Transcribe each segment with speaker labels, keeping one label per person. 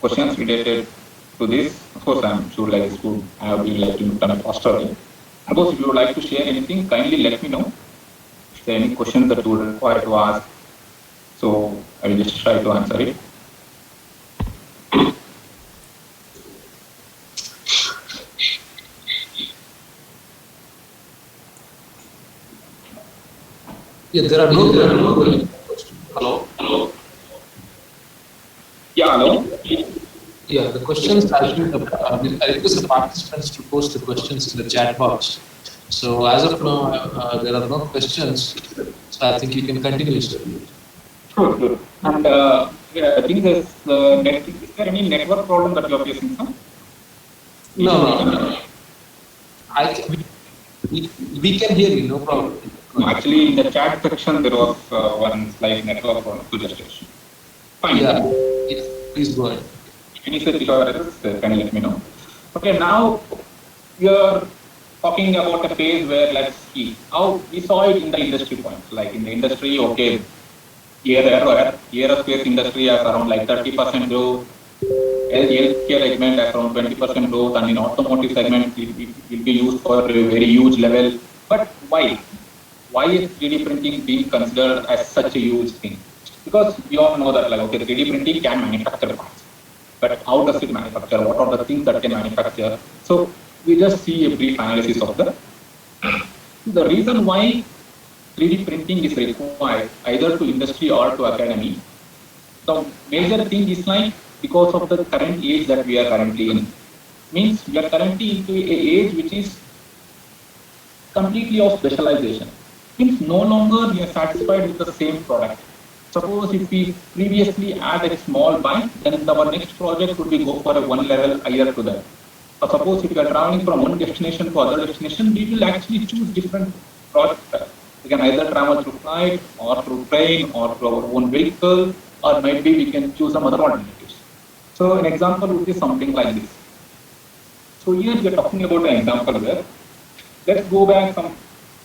Speaker 1: questions related to this. Of course, I'm sure like this would have been like done faster. Suppose if you would like to share anything, kindly let me know. If there are any questions that you would require to ask, so I will just try to answer it.
Speaker 2: Yeah, there are no questions. Hello?
Speaker 1: Yeah, hello?
Speaker 2: Yeah, the questions I request the participants to post the questions in the chat box. So as of now, there are no questions. So I think you can continue, sir.
Speaker 1: Sure. And yeah, I think is there any network problem that you are facing, sir?
Speaker 2: No. We can hear you, no problem.
Speaker 1: Actually, in the chat section, there was one slight network problem to just fine.
Speaker 2: Yeah, please go ahead.
Speaker 1: Any such errors, can you let me know? Okay, now we are talking about a phase where let's see how we saw it in the industry points. Like in the industry, okay, aerospace industry has around like 30% growth. Healthcare segment has around 20% growth, and in automotive segment, it will be used for a very huge level. But why? Why is 3D printing being considered as such a huge thing? Because we all know that like okay, 3D printing can manufacture parts, but how does it manufacture? What are the things that can manufacture? So we just see a brief analysis of the reason why 3D printing is required either to industry or to academy. The major thing is like because of the current age that we are currently in. Means we are currently into an age which is completely of specialization. Means no longer we are satisfied with the same product. Suppose if we previously add a small bike, then our next project would be go for a one level higher to that. Or suppose if we are traveling from one destination to other destination, we will actually choose different projects. We can either travel through flight or through train or through our own vehicle, or maybe we can choose some other alternatives. So an example would be something like this. So here we are talking about an example where, let's go back some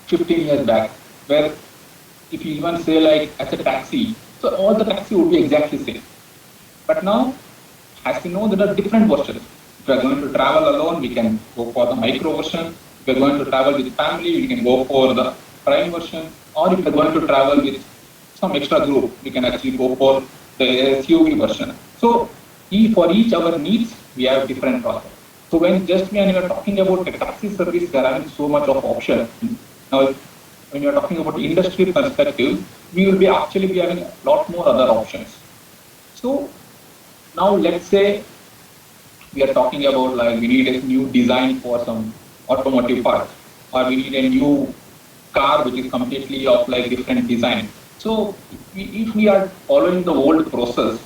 Speaker 1: 15 years back, where if you even say like as a taxi, so all the taxi would be exactly same. But now, as you know, there are different versions. If we are going to travel alone, we can go for the micro version. If we are going to travel with family, we can go for the prime version. Or if we are going to travel with some extra group, we can actually go for the SUV version. So for each our needs, we have different process. So when we are talking about a taxi service, there are so much of options. Now, when you are talking about industry perspective, we will be actually be having a lot more other options. So now let's say we are talking about like we need a new design for some automotive part, or we need a new car which is completely of like different design. So if we are following the old process,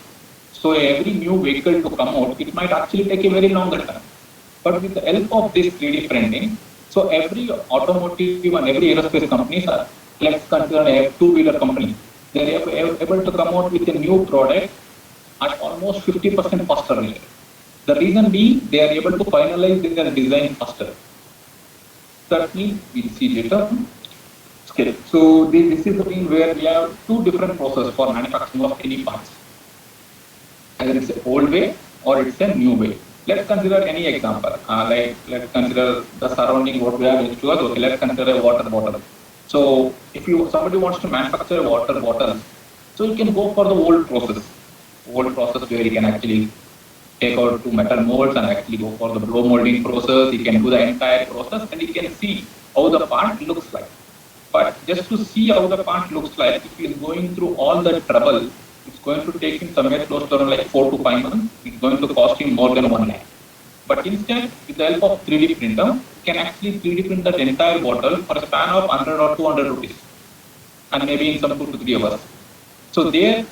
Speaker 1: so every new vehicle to come out, it might actually take a very longer time. But with the help of this 3D printing, so every automotive and every aerospace companies are, let's consider a two-wheeler company, they are able to come out with a new product at almost 50% faster rate. The reason being, they are able to finalize their design faster. That means we'll see later. Okay. So this is the thing where we have two different processes for manufacturing of any parts. Either it's an old way or it's a new way. Let's consider any example. Let's consider the surrounding what we have next to us. Okay, let's consider a water bottle. So if somebody wants to manufacture a water bottle, so you can go for the old process where you can actually take out two metal molds and actually go for the blow molding process. You can do the entire process and you can see how the part looks like. But just to see how the part looks like, if he is going through all the trouble, it's going to take him somewhere close to around like 4 to 5 months. It's going to cost him more than 1 lakh. But instead, with the help of 3D printer, you can actually 3D print that entire bottle for a span of 100 or 200 rupees, and maybe in some 2 to 3 hours. So there,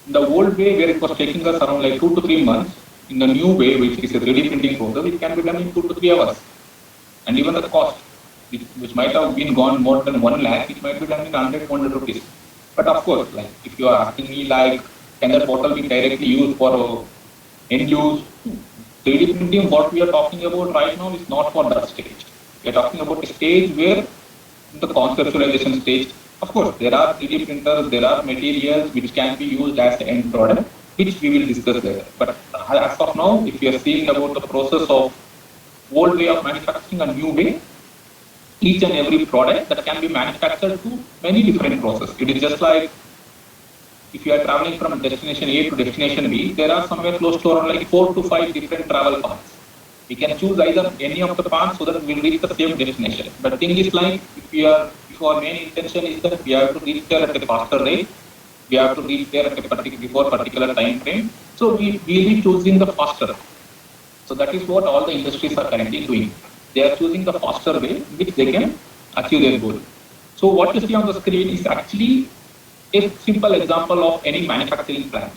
Speaker 1: the old way where it was taking us around like 2 to 3 months, in the new way, which is a 3D printing process, it can be done in 2 to 3 hours. And even the cost, which might have been gone more than 1 lakh, it might be done in 100, 200 rupees. But of course, like if you are asking me like, can that bottle be directly used for end use? 3D printing, what we are talking about right now is not for that stage. We are talking about a stage where the conceptualization stage, of course, there are 3D printers, there are materials which can be used as the end product. which we will discuss later. But as of now, if you are seeing about the process of old way of manufacturing and new way, each and every product that can be manufactured to many different processes. It is just like if you are traveling from destination A to destination B, there are somewhere close to around like 4 to 5 different travel paths. We can choose either any of the paths so that we will reach the same destination. But the thing is like if our main intention is that we have to reach there at a faster rate, we have to reach there at a particular time frame. So we will be choosing the faster. So that is what all the industries are currently doing. They are choosing the faster way which they can achieve their goal. So what you see on the screen is actually a simple example of any manufacturing plant.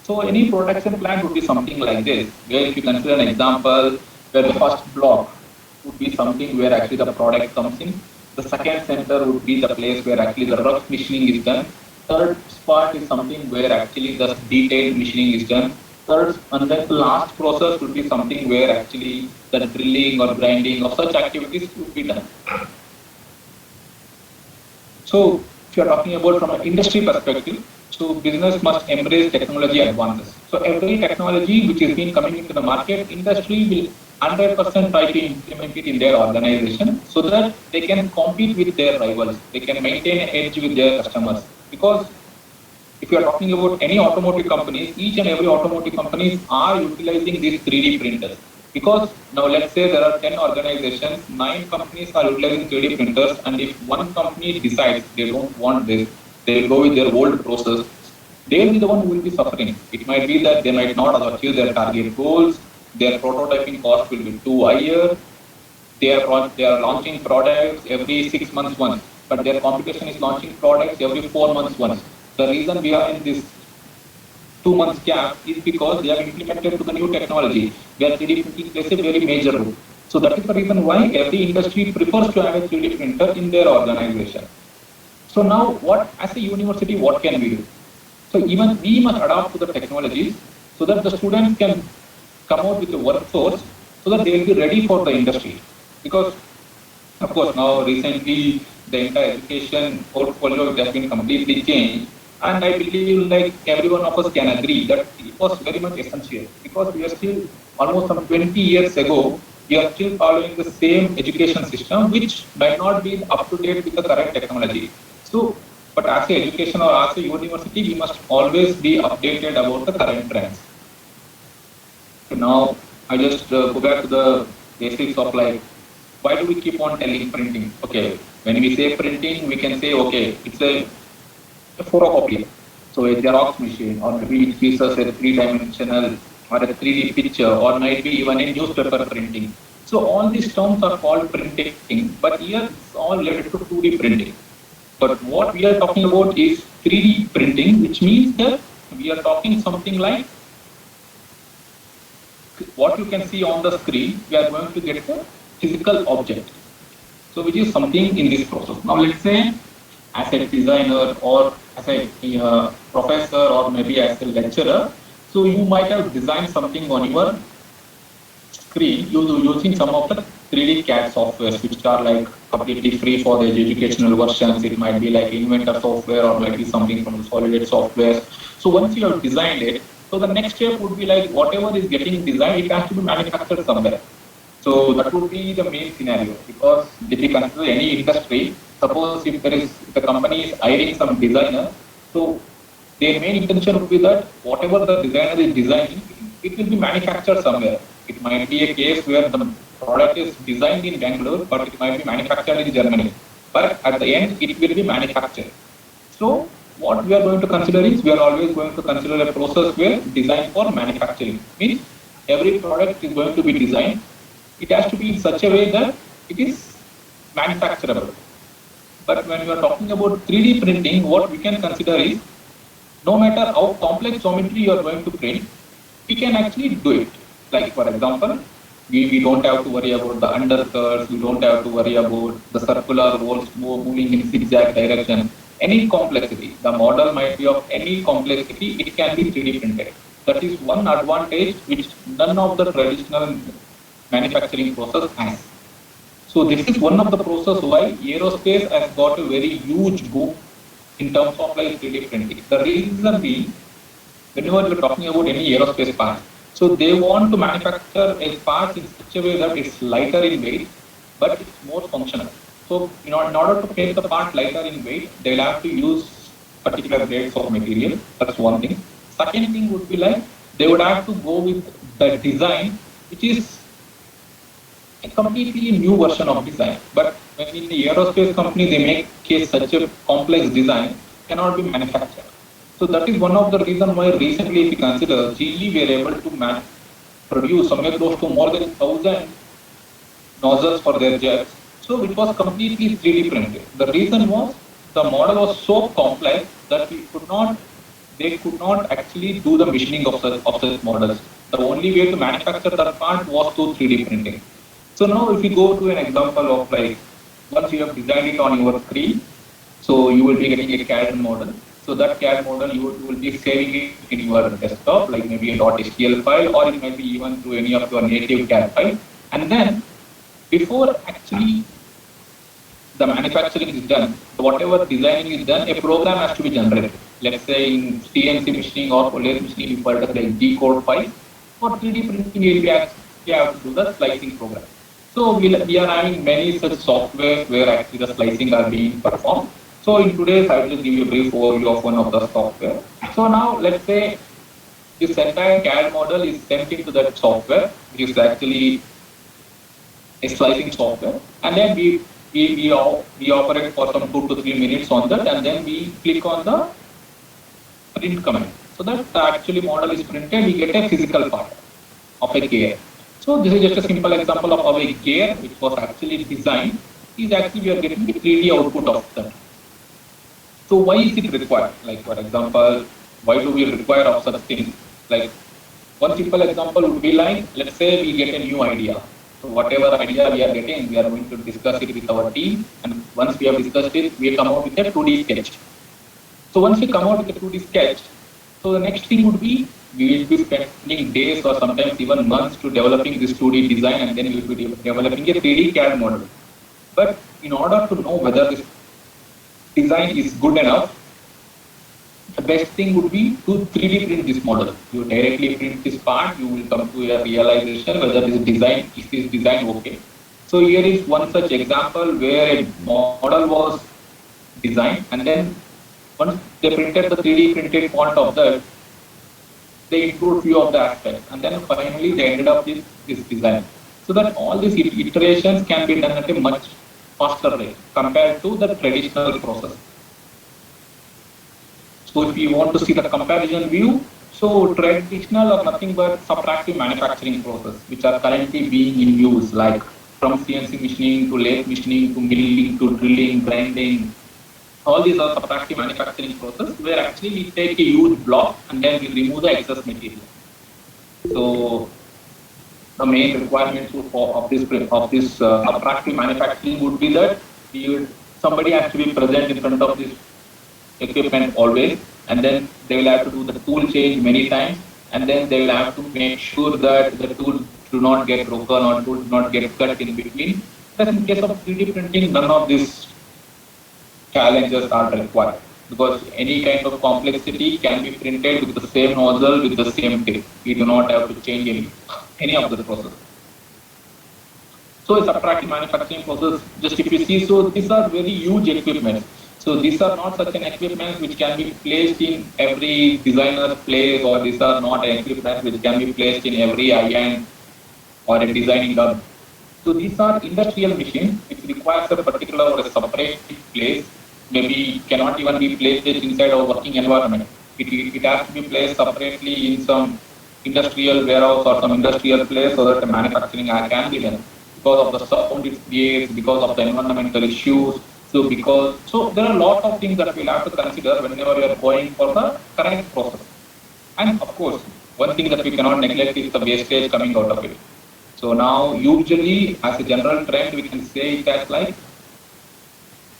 Speaker 1: So any production plant would be something like this, where if you consider an example where the first block would be something where actually the product comes in. The second center would be the place where actually the rough machining is done. Third part is something where actually the detailed machining is done. Third, and then the last process would be something where actually the drilling or grinding or such activities would be done. So if you are talking about from an industry perspective, so business must embrace technology advances. So every technology which is being coming into the market, industry will 100% try to implement it in their organization so that they can compete with their rivals. They can maintain an edge with their customers. Because if you are talking about any automotive companies, each and every automotive companies are utilizing these 3D printers. Because now let's say there are 10 organizations, 9 companies are utilizing 3D printers, and if one company decides they don't want this, they will go with their old process, they will be the one who will be suffering. It might be that they might not achieve their target goals, their prototyping cost will be too higher, they are launching products every 6 months once, but their competition is launching products every 4 months once. The reason we are in this 2 months gap is because they have implemented to the new technology, where 3D printing plays a very major role. So that is the reason why every industry prefers to have a 3D printer in their organization. So now what, as a university, what can we do? So even we must adapt to the technologies so that the students can come out with a workforce so that they will be ready for the industry. Because of course now recently the entire education portfolio has been completely changed. And I believe like every one of us can agree that it was very much essential because we are still almost some 20 years ago, we are still following the same education system which might not be up to date with the current technology. So, but as a education or as a university, we must always be updated about the current trends. So now I just go back to the basics of like, why do we keep on telling printing? Okay, when we say printing, we can say, okay, it's a photocopier. So a Xerox machine, or maybe it gives us a 3-dimensional or a 3D picture, or might be even a newspaper printing. So all these terms are called printing, but here it's all related to 2D printing. But what we are talking about is 3D printing, which means that we are talking something like what you can see on the screen, we are going to get a physical object. So which is something in this process. Now let's say as a designer or as a professor or maybe as a lecturer, so you might have designed something on your screen using some of the 3D CAD softwares which are like completely free for the educational versions. It might be like Inventor software or might be something from the Solidate software. So once you have designed it, so the next step would be like whatever is getting designed, it has to be manufactured somewhere. So that would be the main scenario, because if you consider any industry, suppose if the company is hiring some designer, so their main intention would be that whatever the designer is designing, it will be manufactured somewhere. It might be a case where the product is designed in Bangalore, but it might be manufactured in Germany. But at the end, it will be manufactured. So what we are going to consider is, we are always going to consider a process where design for manufacturing means every product is going to be designed. It has to be in such a way that it is manufacturable. But when we are talking about 3D printing, what we can consider is, no matter how complex geometry you are going to print, we can actually do it. Like for example, we don't have to worry about the undercurves, we don't have to worry about the circular holes moving in zigzag direction. Any complexity, the model might be of any complexity, it can be 3D printed. That is one advantage which none of the traditional manufacturing process has. So this is one of the process why aerospace has got a very huge boom in terms of like 3D printing. The reason being, whenever you're talking about any aerospace part, so they want to manufacture a part in such a way that it's lighter in weight, but it's more functional. So, in order to make the part lighter in weight, they'll have to use particular grades of material. That's one thing. Second thing would be like they would have to go with the design, which is a completely new version of design. But when in the aerospace company they make such a complex design, cannot be manufactured. So that is one of the reasons why recently, if you consider, GE were able to produce somewhere close to more than 1,000 nozzles for their jets. So it was completely 3D printed. The reason was the model was so complex that they could not actually do the machining of such models. The only way to manufacture that part was through 3D printing. So now if you go to an example of like, once you have designed it on your screen, so you will be getting a CAD model. So that CAD model, you will be saving it in your desktop, like maybe a .html file, or it might be even through any of your native CAD file. And then before actually the manufacturing is done, whatever designing is done, a program has to be generated. Let's say in CNC machining or lathe machining, you put like G-code file. For 3D printing, you have to do the slicing program. So we are having many such software where actually the slicing are being performed. So in today's, I will just give you a brief overview of one of the software. So now let's say this entire CAD model is sent into that software, which is actually a slicing software, and then we operate for some 2 to 3 minutes on that, and then we click on the print command. So that actually model is printed, we get a physical part of a gear. So this is just a simple example of how a gear, which was actually designed, is actually we are getting the 3D output of that. So why is it required? Like for example, why do we require of such things? Like one simple example would be like, let's say we get a new idea. So whatever idea we are getting, we are going to discuss it with our team, and once we have discussed it, we come out with a 2D sketch. So once we come out with a 2D sketch, so the next thing would be, we will be spending days or sometimes even months to developing this 2D design, and then we will be developing a 3D CAD model. But in order to know whether this design is good enough, the best thing would be to 3D print this model. You directly print this part, you will come to a realization whether this design okay. So here is one such example where a model was designed, and then once they printed the 3D printed part of that, they improved few of the aspects, and then finally they ended up with this design. So that all these iterations can be done at a much faster rate compared to the traditional process. So if you want to see the comparison view, so traditional are nothing but subtractive manufacturing process, which are currently being in use, like from CNC machining to lathe machining to milling to drilling, grinding. All these are subtractive manufacturing process where actually we take a huge block and then we remove the excess material. So the main requirements of this subtractive manufacturing would be that somebody has to be present in front of this equipment always, and then they will have to do the tool change many times, and then they will have to make sure that the tool do not get broken or tool do not get cut in between. But in case of 3D printing, none of these challenges are required, because any kind of complexity can be printed with the same nozzle, with the same tip. We do not have to change any of the process. So a subtractive manufacturing process, just if you see, so these are very huge equipment. So these are not such an equipment which can be placed in every designer's place, or these are not an equipment which can be placed in every high-end or a designing hub. So these are industrial machines which requires a particular or a separate place. Maybe cannot even be placed inside our working environment. It has to be placed separately in some industrial warehouse or some industrial place so that the manufacturing can be done. Because of the sound it creates, because of the environmental issues. So there are a lot of things that we'll have to consider whenever we are going for the correct process. And of course, one thing that we cannot neglect is the wastage coming out of it. So now, usually, as a general trend, we can say it as like,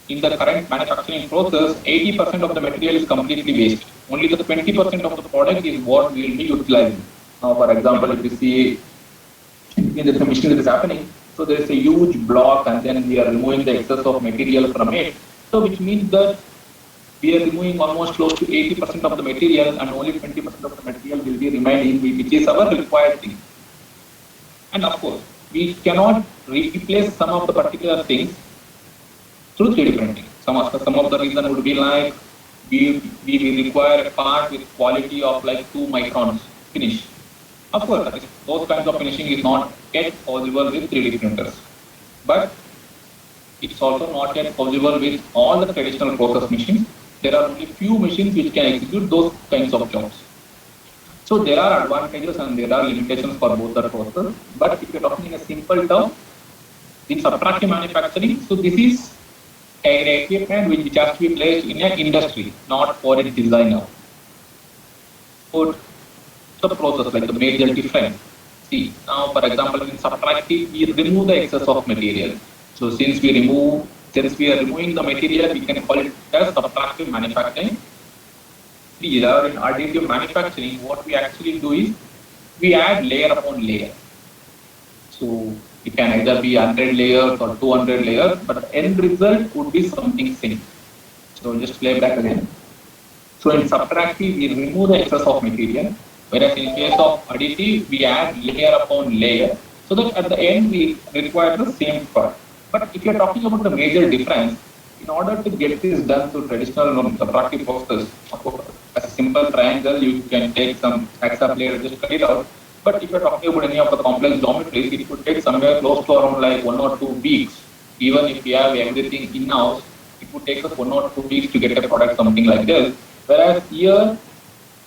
Speaker 1: in the current manufacturing process, 80% of the material is completely waste. Only the 20% of the product is what we will be utilizing. Now, for example, if you see in the machine that is happening, so there is a huge block, and then we are removing the excess of material from it. So which means that we are removing almost close to 80% of the material, and only 20% of the material will be remaining, which is our required thing. And of course, we cannot replace some of the particular things through 3D printing. Some of the reason would be like we will require a part with quality of like 2 microns finish. Of course, those kinds of finishing is not yet possible with 3D printers, but it's also not yet possible with all the traditional process machines. There are only few machines which can execute those kinds of jobs. So there are advantages and there are limitations for both the process. But if you're talking in a simple term, in subtractive manufacturing, so this is an equipment which has to be placed in an industry, not for its designer. For the process, like the major difference. See, now for example, in subtractive, we remove the excess of material. So since we are removing the material, we can call it as subtractive manufacturing. Here in additive manufacturing, what we actually do is we add layer upon layer. So it can either be 100 layers or 200 layers, but the end result would be something same. So just play back again. So in subtractive, we remove the excess of material, whereas in case of additive, we add layer upon layer, so that at the end we require the same product. But if you're talking about the major difference, in order to get this done through traditional subtractive process, as a simple triangle, you can take some hexa plate, just cut it out. But if you're talking about any of the complex geometries, it could take somewhere close to around like 1 or 2 weeks. Even if we have everything in-house, it would take us 1 or 2 weeks to get a product, something like this. Whereas here,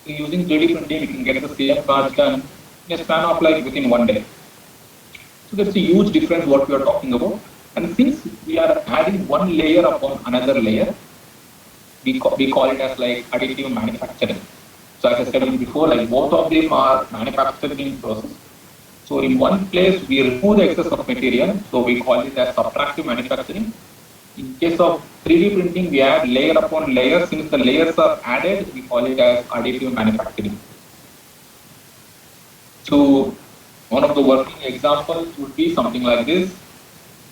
Speaker 1: using 3D printing, we can get the same parts done in a span of like within 1 day. So that's a huge difference what we are talking about. And since we are adding one layer upon another layer, we call it as like additive manufacturing. So as I said before, like both of them are manufacturing process. So in one place, we remove the excess of material, so we call it as subtractive manufacturing. In case of 3D printing, we add layer upon layer. Since the layers are added, we call it as additive manufacturing. So one of the working examples would be something like this.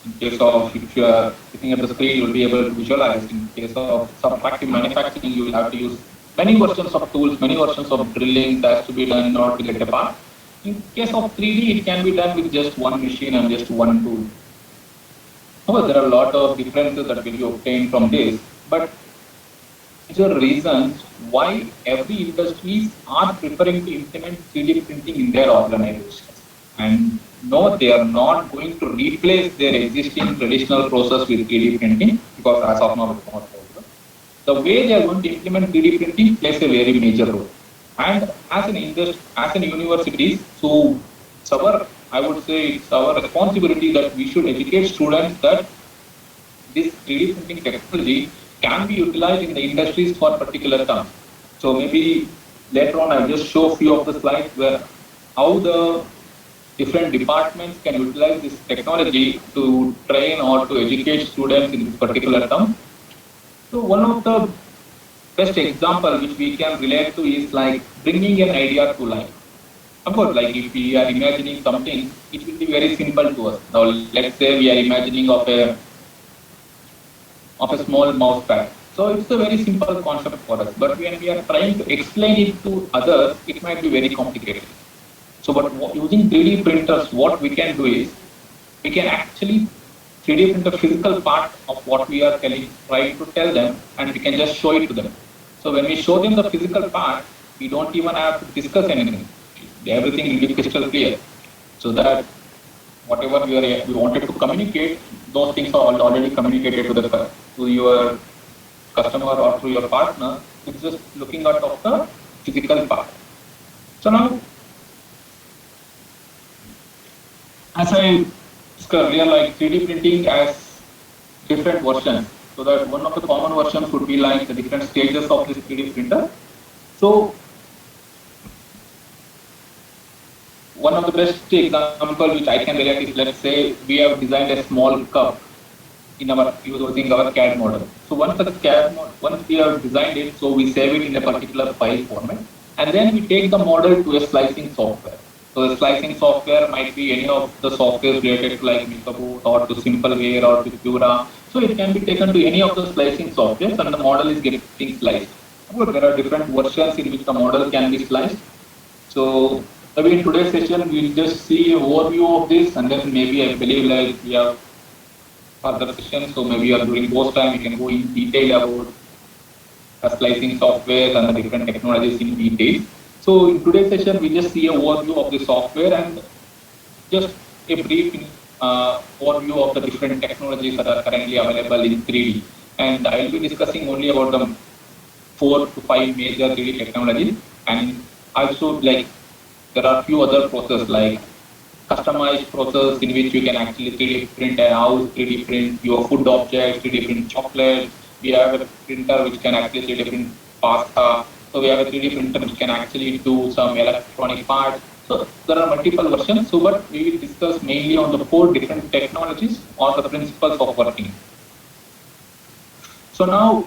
Speaker 1: In case of, if you are looking at the screen, you will be able to visualize. In case of subtractive manufacturing, you will have to use many versions of tools, many versions of drilling that has to be done in order to get a part. In case of 3D, it can be done with just one machine and just one tool. However, there are a lot of differences that will be obtained from this, but these are reasons why every industries are preferring to implement 3D printing in their organizations. And no, they are not going to replace their existing traditional process with 3D printing, because as of now, it's not possible. The way they are going to implement 3D printing plays a very major role. And as an university, so I would say it's our responsibility that we should educate students that this 3D printing technology can be utilized in the industries for particular terms. So maybe later on, I'll just show a few of the slides where how the different departments can utilize this technology to train or to educate students in this particular term. So one of the best example which we can relate to is like bringing an idea to life. Of course, like if we are imagining something, it will be very simple to us. Now, let's say we are imagining of a small mouse pad. So it's a very simple concept for us. But when we are trying to explain it to others, it might be very complicated. So, but using 3D printers, what we can do is we can actually 3D print a physical part of what we are trying to tell them, and we can just show it to them. So when we show them the physical part, we don't even have to discuss anything. Everything will be crystal clear. So that whatever we wanted to communicate, those things are already communicated to your customer or to your partner. It's just looking at of the physical part. So now, as I discussed earlier, like 3D printing has different versions. So that one of the common versions would be like the different stages of this 3D printer. So one of the best example which I can relate is, let's say we have designed a small cup in our using our CAD model. So once we have designed it, so we save it in a particular file format, and then we take the model to a slicing software. So So the slicing software might be any of the software related to like MakerBot or to Simpleware or to Cura. So it can be taken to any of the slicing softwares and the model is getting sliced. But there are different versions in which the model can be sliced. So maybe in today's session, we'll just see an overview of this and then maybe I believe like we have further sessions. So maybe during post time, we can go in detail about slicing software and the different technologies in detail. So in today's session, we just see a overview of the software and just a brief overview of the different technologies that are currently available in 3D. And I will be discussing only about the 4 to 5 major 3D technologies. And also like there are few other processes like customized process in which you can actually 3D print a house, 3D print your food objects, 3D print chocolate. We have a printer which can actually 3D print pasta. So we have a 3D printer which can actually do some electronic parts. So there are multiple versions. So but we will discuss mainly on the 4 different technologies or the principles of working. So now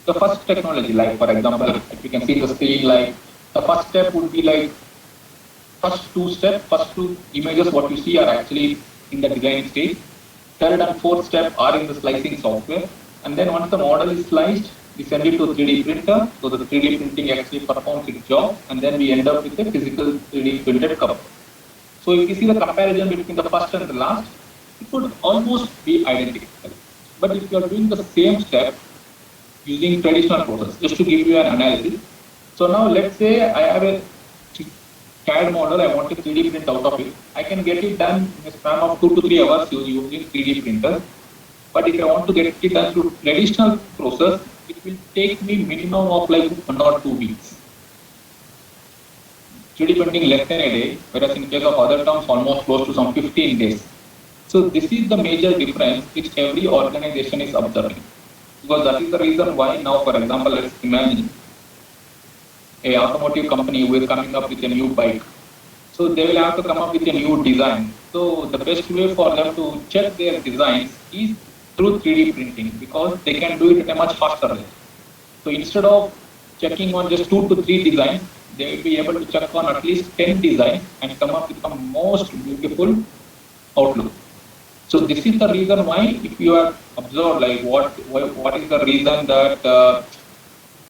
Speaker 1: the first technology, like for example, if you can see the screen, like the first step would be like first two images what you see are actually in the design stage. Third and fourth step are in the slicing software. And then once the model is sliced, we send it to a 3D printer. So the 3D printing actually performs its job. And then we end up with a physical 3D printed cup. So if you see the comparison between the first and the last, it would almost be identical. But if you are doing the same step using traditional process, just to give you an analysis. So now let's say I have a CAD model, I want to 3D print out of it. I can get it done in a span of 2 to 3 hours using 3D printers. But if I want to get it done through traditional process, it will take me minimum of like 1 or 2 weeks. 3D printing less than a day, whereas in case of other terms, almost close to some 15 days. So this is the major difference which every organization is observing. Because that is the reason why now, for example, let's imagine a automotive company who is coming up with a new bike. So they will have to come up with a new design. So the best way for them to check their designs is through 3D printing because they can do it at a much faster rate. So instead of checking on just 2 to 3 designs, they will be able to check on at least 10 designs and come up with the most beautiful outlook. So this is the reason why, if you have observed, like what is the reason that